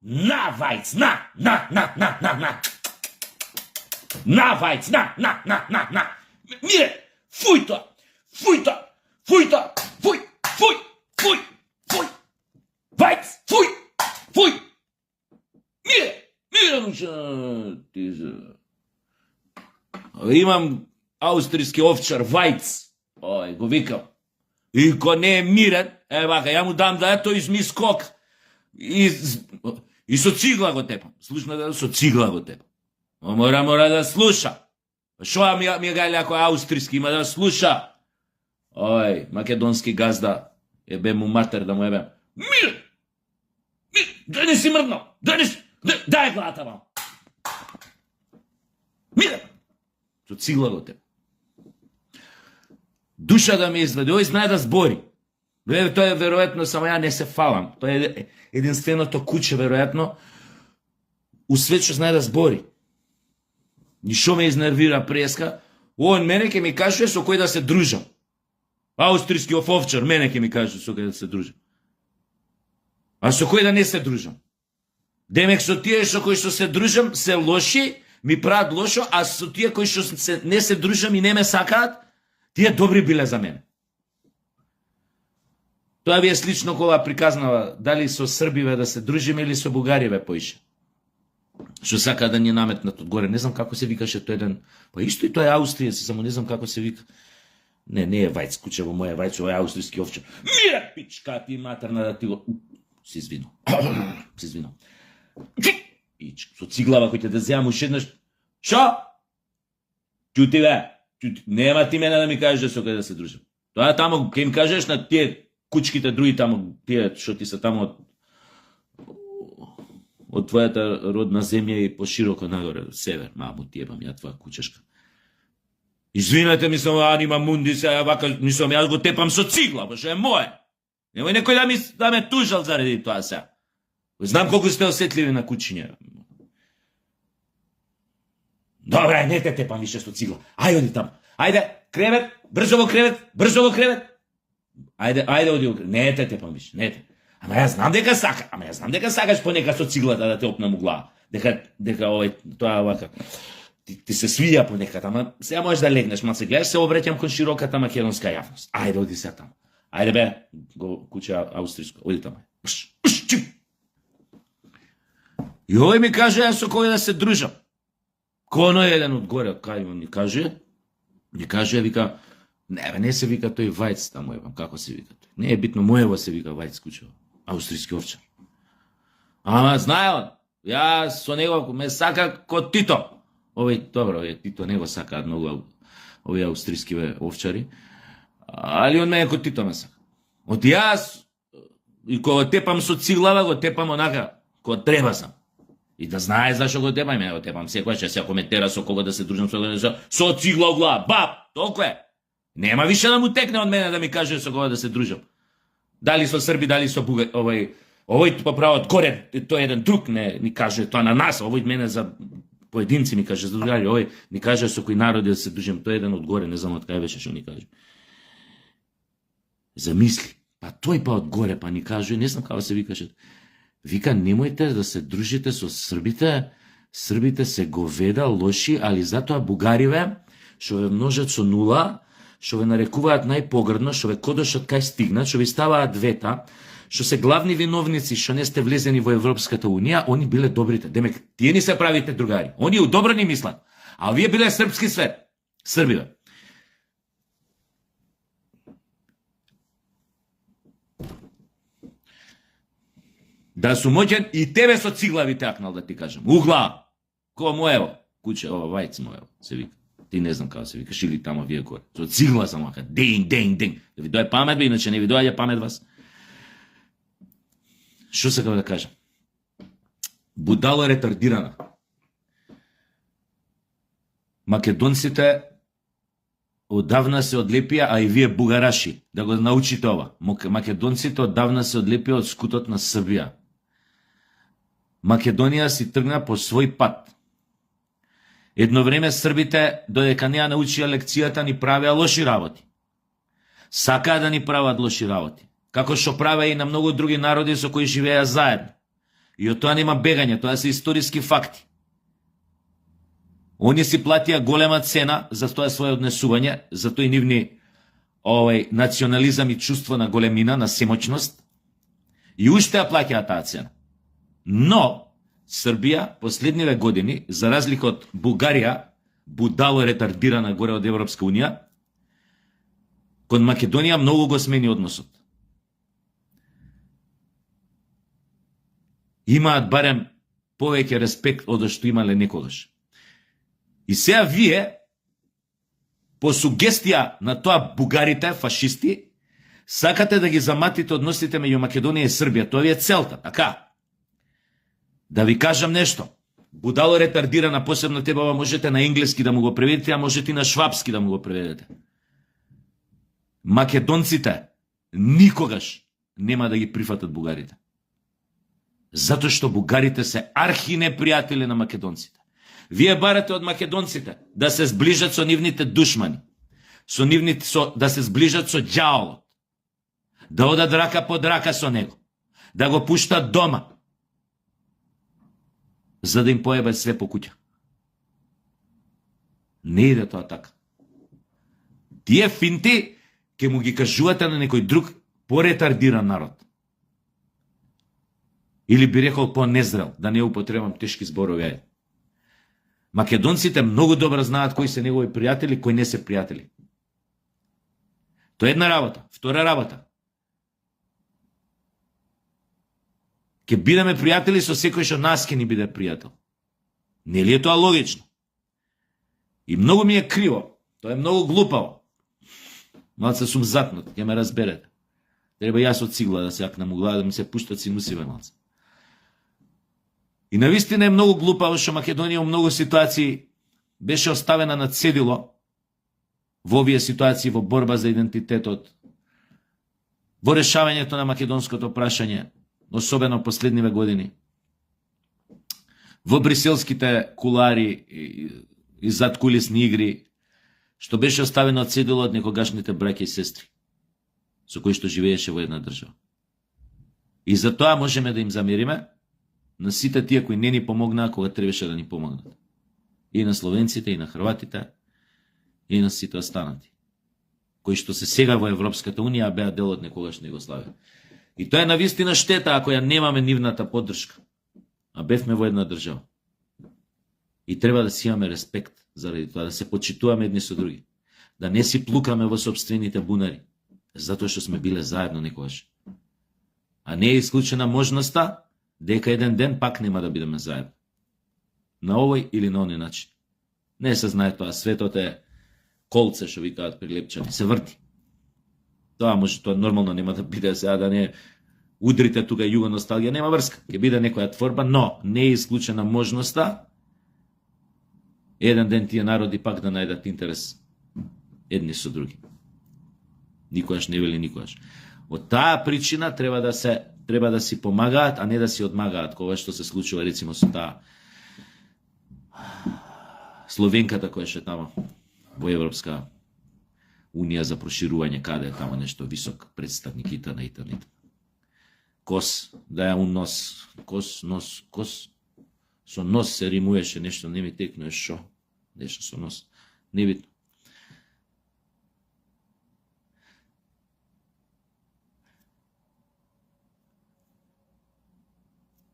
На, Вајц, на. На, Вајц, на. Мире, фуј тоа. Фуј. Вајц, фуј. Мире, ти за... Имам аустријски овчар, Вајц. Ој, го викам. И ко не е мирен, вака, ја му дам да ето изми скок. И со цигла го тепам. Слушна да со цигла го тепам. Мора да слуша. Шо ми гајле ако е аустријски, има да слуша. Ој, македонски газда, ебе му матер да му ебем. Мире, да не си мрднал, дај главата вам. Мире, со цигла го тепам. Душа да ме изведе, ој знае да збори. Тоа е веројатно, само ја не се фалам. Тоа е единственото куче, веројатно, у свет што знае да збори. И шо ме изнервира преска, он мене ќе ми каже со кој да се дружам. Аустријски овчар, мене ќе ми каже со кој да се дружам. А со кој да не се дружам? Демек со тие со кои што се дружам се лоши, ми прават лошо, а со тие кои што не се дружам и не ме сакаат, тие добри биле за мене. Тоа ви е слично кога приказнава дали со србиве да се дружиме или со бугариве поише. Што сака да ни наметнат одгоре. Не знам како се викаше тој еден. Па исто и тој е Аустријец, само не знам како се вика. Не е Вајц, кучево моје Вајц, ој аустријски овчар. Мире, пичка ти матерна да ти го... Се извинам. Пичка, со циглава кој ќе да земам уште еднаш. Шо? Чути бе. Нема ти мене да ми кажеш со кој да се дружам. Тоа тамо ќе им кажеш на тие кучките други тамо, тие што ти се тамо од твојата родна земја и пошироко нагоре, север, маму ти ебам ја твоја кучешка. Извинете, мислам, анима мунди се, вака, мислам, јас го тепам со цигла, па што е моје. Немој некој да ме тужал заради тоа се. Знам колку сте осетливи на кучиња. Добре, не те тепам више со цигла. Ајде, оди таму. Ајде, кревет, брзо во кревет. Ајде, оди во кревет. Не те тепам више, не те. Ама јас знам дека сакаш понекад со циглата да те опнам у глава. Дека тоа вака. Ти се свија понекад, ама сега можеш да легнеш, ма се гледаш, се обреќам кон широката македонска јавност. Ајде, оди се таму. Ајде бе, го куче аустријско, оди таму. И овој ми каже со кој да се дружам. Коно е еден одгоре, кај ми каже, вика, не се вика тој Вајц таму, ебам, како се вика тој. Не е битно, моево се вика Вајц кучево. Аустријски овчар. Ама знае он, јас со него ме сака ко Тито. Овој Тито не го сакаат многу овие аустријски овчари. Али он мене ко Тито ме сака. Од јас, и кога тепам со циглава, го тепам онака, кога треба сам. И да знае зашо го тепам, го тепам секојаш, се ако ме тера со кого да се дружам, со цигла у глава, баб, толку е. Нема више да му текне од мене да ми каже со кого да се дружам. Дали со срби, дали со бугари, овој поправо од горе, тој еден друг ми каже тоа на нас, овој мене за поединци ми каже, за другари, овој ми каже со кој народи да се дружам, тој еден од горе, не знам од кај беше што ни каже. Замисли, па тој па од горе, па ни каже, не знам како се викаше. Вика, немојте да се дружите со србите, србите се говеда, лоши, али затоа бугариве, што ве множат со нула, што ве нарекуваат најпогрдно, што ве кодошат кај стигнат, што ви ставаат вета, што се главни виновници што не сте влезени во Европската Унија, они биле добрите. Демек, тие ни се правите другари. Они добро ни мислат. А овие биле српски свет. Србиве. Да сум моќен и тебе со цигла текнал, да ти кажам. Угла! Ко моево? Куче, ова Вајц моево, се вика. Ти не знам како се викаш, или тамо вие горе. Со цигла само ака, динг. Да ви доје памет, бе, иначе не ви дојаѓа памет вас. Што сакам да кажам? Будала ретардирана. Македонците одавна се одлепија, а и вие бугараши, да го научите ова. Македонците одавна се одлепија од скутот на Србија. Македонија си тргна по свој пат. Едно време србите, додека не ја научија лекцијата, ни правеа лоши работи. Сакаа да ни прават лоши работи. Како што правеа и на многу други народи со кои живеа заедно. И од тоа нема бегање, тоа се историски факти. Они си платија голема цена за тоа свое однесување, за тој нивни национализам и чувство на големина, на семоćност, и уште ја плаќаа таа цена. Но Србија последниве години, за разлика од Бугарија, будало ретардирана горе од Европска унија, кон Македонија многу го смени односот. Имаат барем повеќе респект од што имале некогаш. И сега вие, по сугестија на тоа бугарите, фашисти, сакате да ги заматите односите меѓу Македонија и Србија. Тоа ви е целта, така? Да ви кажам нешто. Будало ретардирана, посебно тебе можете на енглески да му го преведете, а можете и на швабски да му го преведете. Македонците никогаш нема да ги прифатат бугарите. Затоа што бугарите се архинепријатели на македонците. Вие барате од македонците да се зближат со нивните душмани, да се зближат со ѓаолот, да одат рака под рака со него, да го пуштат дома, за да им поебат све по куќа. Не иде тоа така. Тие финти ќе му ги кажувате на некој друг поретардиран народ. Или би рекол по-незрел, да не употребам тешки зборови. Македонците многу добро знаат кои се негови пријатели, кои не се пријатели. Тоа е една работа. Втора работа. Ке бидеме пријатели со секој што нас ке ни биде пријател. Нели е тоа логично? И многу ми е криво. Тоа е многу глупаво. Малце сум затнат, ќе ме разберете. Треба јас од цигла да се акнам у глава, да ми се пуштат синусиве малце. И навистина е многу глупаво што Македонија во многу ситуации беше оставена на цедило во овие ситуации, во борба за идентитетот, во решавањето на македонското прашање, особено последниве години, во бриселските кулари и задкулисни игри, што беше оставено цедило од некогашните браќа и сестри, со кои што живееше во една држава. И за тоа можеме да им замериме на сите тие кои не ни помогнаа кога требаше да ни помогнат. И на словенците, и на хрватите, и на сите останати, кои што се сега во Европската унија, а беа дел од некогашна Југославија. И тоа е навистина штета ако ја немаме нивната поддршка, а бевме во една држава. И треба да си имаме респект заради тоа, да се почитуваме едни со други, да не си плукаме во собствените бунари, затоа што сме биле заедно некогаш. А не е исклучена можноста дека еден ден пак нема да бидеме заедно. На овој или на оној начин. Не се знае тоа, светот е колце, што викаат прилепчани, се врти. Тоа може, тоа нормално нема да биде сега, да не удрите тука југо носталгија, нема врска. Ќе биде некоја творба, но не е исклучена можноста еден ден тие народи пак да најдат интерес едни со други. Никогаш не вели никогаш. Од таа причина треба да си помагаат, а не да си одмагаат, кога што се случува рецимо со таа словенката која ше тама во Европска унија за проширување, каде е тamo нешто висок представник итана. Кос, да ја un нос, кос, нос, кос, со нос се римуеше нешто, не ми текнуе шо, нешто со нос, не битно.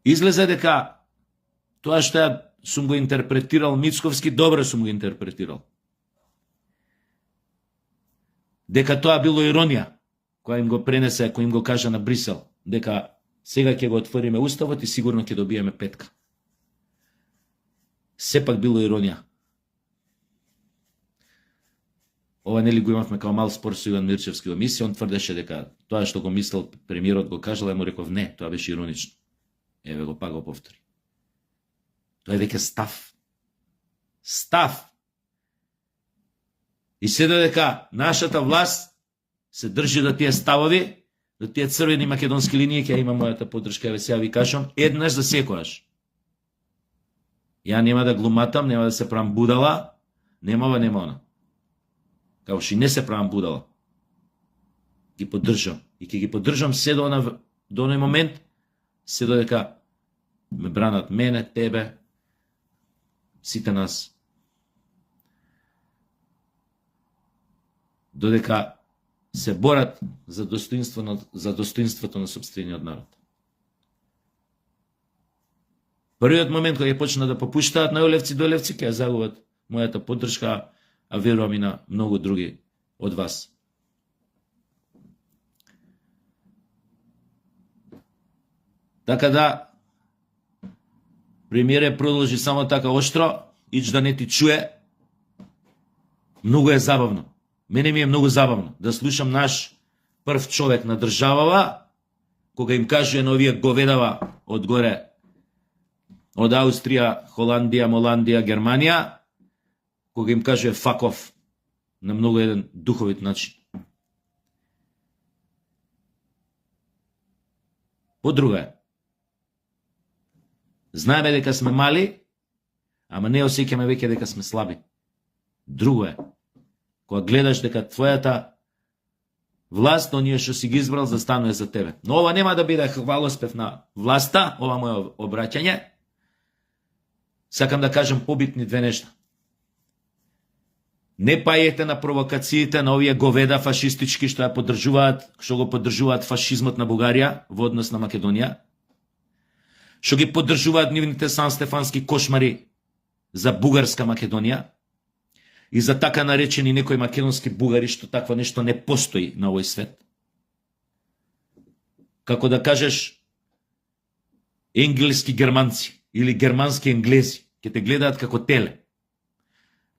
Излезе дека тоа што ја сум го интерпретирал Мицковски, добро сум го интерпретирал. Дека тоа било иронија, која им го пренесе, која им го кажа на Брисел, дека сега ќе го отвориме уставот и сигурно ќе добиеме петка. Сепак било иронија. Ова нели го имавме као мал спор со Иван Мирчевски во емисија, он тврдеше дека тоа што го мислел премиерот го кажал, му реков не, тоа беше иронично. Еве го пак го повтори. Тоа е веќе став. Став. И се додека нашата власт се држи до тие ставови, до тие црвени македонски линии, ќе има мојата поддршка, еве сега ви кажам, еднаш за секојаш. Ја нема да глуматам, нема да се правам будала, нема ова, нема она. Као што и не се правам будала. Ги поддржам. И ќе ги поддржам се до оној момент, се додека ме бранат мене, тебе, сите нас. Додека се борат за достоинството на сопствениот народ. Првиот момент кога ќе почнат да попуштаат на Олевци, ќе загубат мојата поддршка, а верувам и на многу други од вас. Така да, премиерът продолжи само така оштро, ич да не ти чуе. Многу е забавно. Мене ми е многу забавно да слушам наш прв човек на државава, кога им кажува на овие говедава одгоре, од Аустрија, Холандија, Моландија, Германија, кога им кажува fuck off, на многу еден духовит начин. Подруга е. Знаеме дека сме мали, ама не осеќаме веќе дека сме слаби. Друго е, кога гледаш дека твојата власт, оние што си ги избрал, застанува за тебе. Но ова нема да биде хвалоспев на власта, ова моје обраќање. Сакам да кажам побитни две нешта. Не пајете на провокациите на овие говеда фашистички што го поддржуваат фашизмот на Бугарија во однос на Македонија, што ги поддржуваат нивните санстефански кошмари за бугарска Македонија и за така наречени некои македонски бугари, што такво нешто не постои на овој свет. Како да кажеш енглески германци или германски енглези, ќе те гледаат како теле.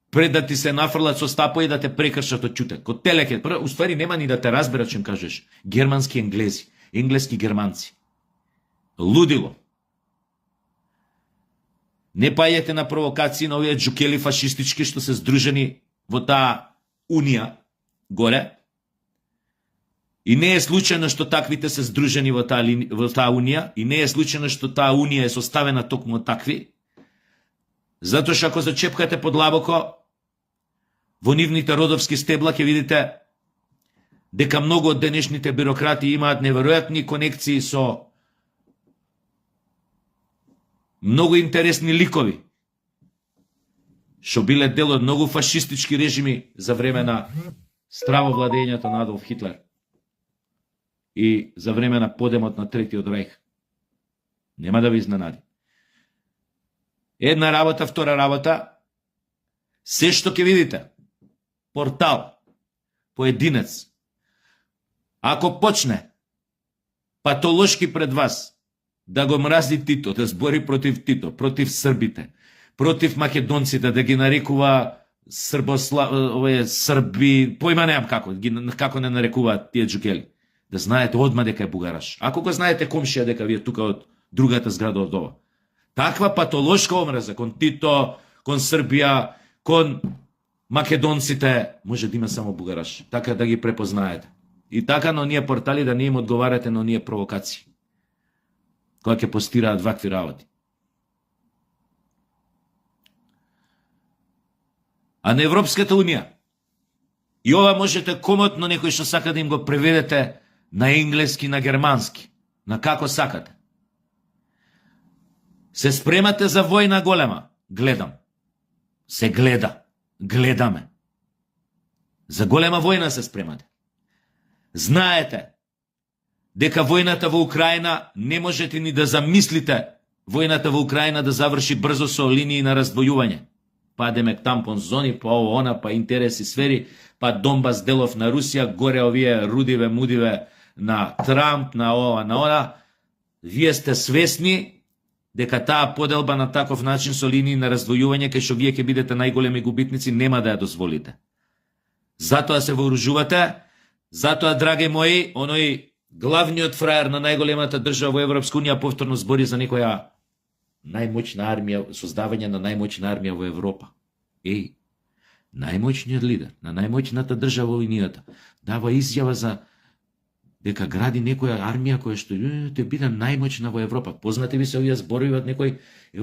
Пред да ти се нафрлат со стапо и да те прекршат од ќуте. Ко теле ке, уствари нема ни да те разберат што им кажеш. Германски енглези, енглески германци. Лудило. Не пајете на провокации на овие џукели фашистички што се здружени во таа унија горе. И не е случајно што таквите се здружени во таа унија, и не е случајно што таа унија е составена токму од такви. Затоа што ако зачепкате подлабоко во нивните родовски стебла, ќе видите дека многу од денешните бюрократи имаат неверојатни конекции со многу интересни ликови, што биле дел од многу фашистички режими за време на стравовладењето на Адолф Хитлер и за време на подемот на Третиот рајх. Нема да ви изненади. Една работа, втора работа, се што ќе видите, портал, поединец, ако почне патолошки пред вас да го мрази Тито, да збори против Тито, против србите, против македонците, да ги нарекува срби, појма немам како не нарекуваат тие џукели, да знаете одма дека е бугараш. Ако го знаете комшија дека ви е тука од другата зграда од ова. Таква патолошка омраза кон Тито, кон Србија, кон македонците, може да има само бугараш. Така да ги препознаете. И така на оние портали да не им одговарате на оние провокации, кога ќе постираат вакви работи. А на Европската Унија, и ова можете комотно некој што сака да им го преведете на енглески, на германски, на како сакате. Се спремате за војна голема? Гледам. Се гледа. Гледаме. За голема војна се спремате. Знаете дека војната во Украина не можете ни да замислите војната во Украина да заврши брзо со линии на раздвојување. Па демек тампон зони, па ово она, па интереси сфери, па Донбас делов на Русија, горе овие рудиве мудиве на Трамп, на ова, на она. Вие сте свесни дека таа поделба на таков начин со линии на раздвојување, кај што вие ќе бидете најголеми губитници, нема да ја дозволите. Затоа се вооружувате, затоа, драги мои, оној главниот фраер на најголемата држава во Европска Унија повторно збори за некоја најмоćна армија, создавање на најмоćна армија во Европа. Еј, најмоćниот лидер на најмоćната држава во Унијата дава изјава за дека гради некоја армија која што ќе биде најмоćна во Европа. Познате ви се овие зборови од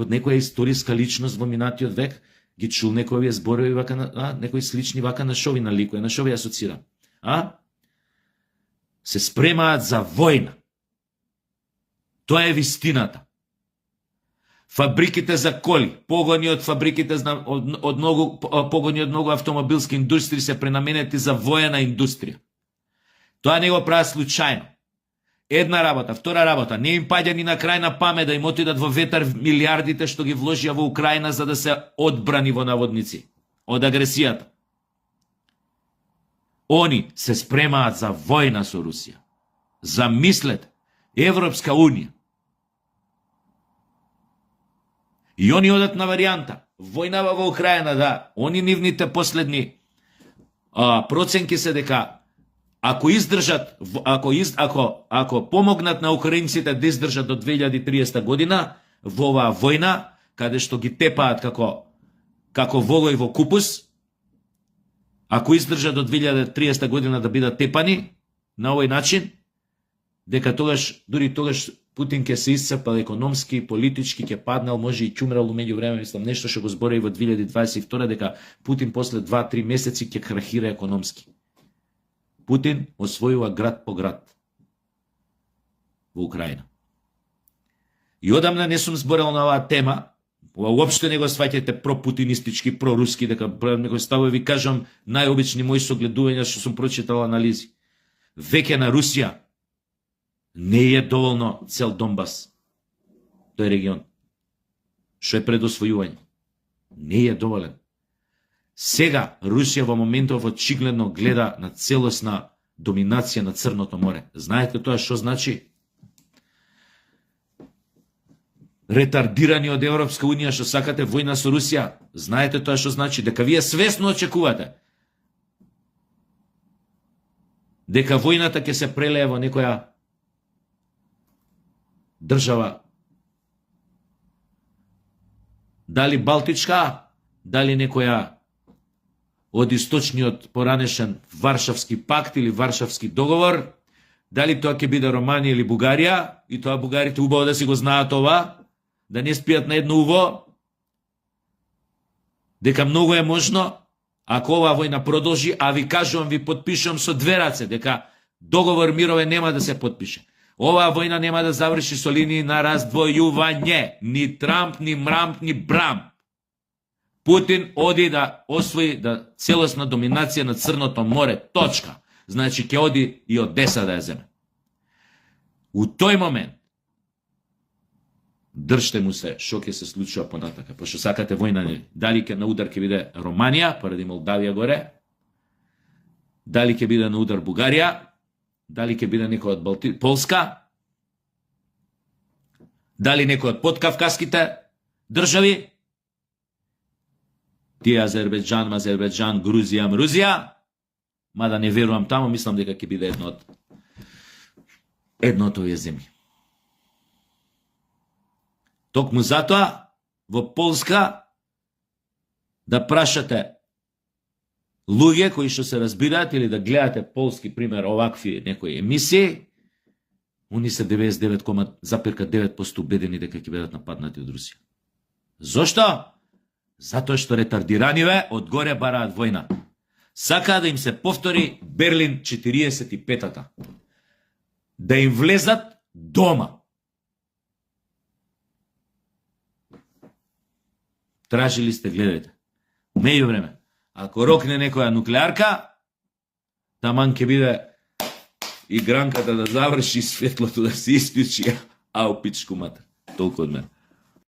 некоја историска личност во минатиот век? Ги чул некои овие зборови вака на некои слични вака на шови на ликоја, на шови асоцира. Се спремаат за војна. Тоа е вистината. фабриките за коли, погони од фабриките од многу погони од многу автомобилски индустрии се пренаменети за воена индустрија. Тоа не го прават случајно. Една работа, втора работа, не им паѓа ни на крај на памет да им отидат во ветар милиардите што ги вложија во Украина за да се одбрани во наводници од агресијата. Они се спремаат за војна со Русија. Замислете, Европска Унија. И они одат на варијанта. Војнава во Украина, да. Они нивните последни проценки се дека ако издржат, ако помогнат на украинците да издржат до 2030 година во оваа војна, каде што ги тепаат како волој во купус, ако издржат до 2030 година да бидат тепани на овој начин, дека тогаш, дури тогаш Путин ќе се исцепал економски, политички, ќе паднал, може и ќумрал умеѓу време, мислам, нешто што го збори во 2022 дека Путин после 2-3 месеци ќе крахира економски. Путин освојува град по град во Украина. И одамна не сум зборел на оваа тема, уопште не го сваќајте пропутинистички, проруски, дека некој ставува ви кажам најобични мои согледувања што сум прочитал анализи. Веќе на Русија не е доволно цел Донбас, тој регион, што е предосвојување. Не е доволен. Сега Русија во моментов очигледно гледа на целосна доминација на Црното море. Знаете тоа што значи? Ретардирани од Европска Унија што сакате војна со Русија. Знаете тоа што значи? Дека вие свесно очекувате дека војната ќе се прелее во некоја држава, дали Балтичка, дали некоја од источниот поранешен Варшавски пакт или Варшавски договор, дали тоа ќе биде Романија или Бугарија, и тоа бугарите убаво да си го знаат ова, да не спијат на едно уво, дека многу е можно, ако оваа војна продолжи, а ви кажувам, ви подпишувам со две раце, дека договор мирове нема да се подпише. Оваа војна нема да заврши со линии на раздвојување, ни Трамп, ни Мрамп, ни Брамп. Путин оди да освои целосна доминација на Црното море, точка. Значи ќе оди и од Одеса да ја земе. У тој момент држте му се што ќе се случува понатака, пошто сакате војна, дали ќе на удар ќе биде Романија, поради Молдавија горе, дали ќе биде на удар Бугарија, дали ќе биде некој од Полска, дали некој од подкавказските држави, тие Азербејџан, Грузија, мада не верувам таму, мислам дека ќе биде едно од овие земји. Токму затоа, во Полска, да прашате луѓе кои што се разбираат или да гледате полски, пример, овакви некои емисии, они се 99,9% убедени дека ќе бидат нападнати од Русија. Зошто? Затоа што ретардираниве одгоре бараат војна. Сакаат да им се повтори Берлин 45-та. Да им влезат дома. Тражили сте, гледајте. Меѓу време, ако рокне некоја нуклеарка, таман ќе биде игранката да заврши, светлото да се исклучи, а у пичку матер. Толку од мене.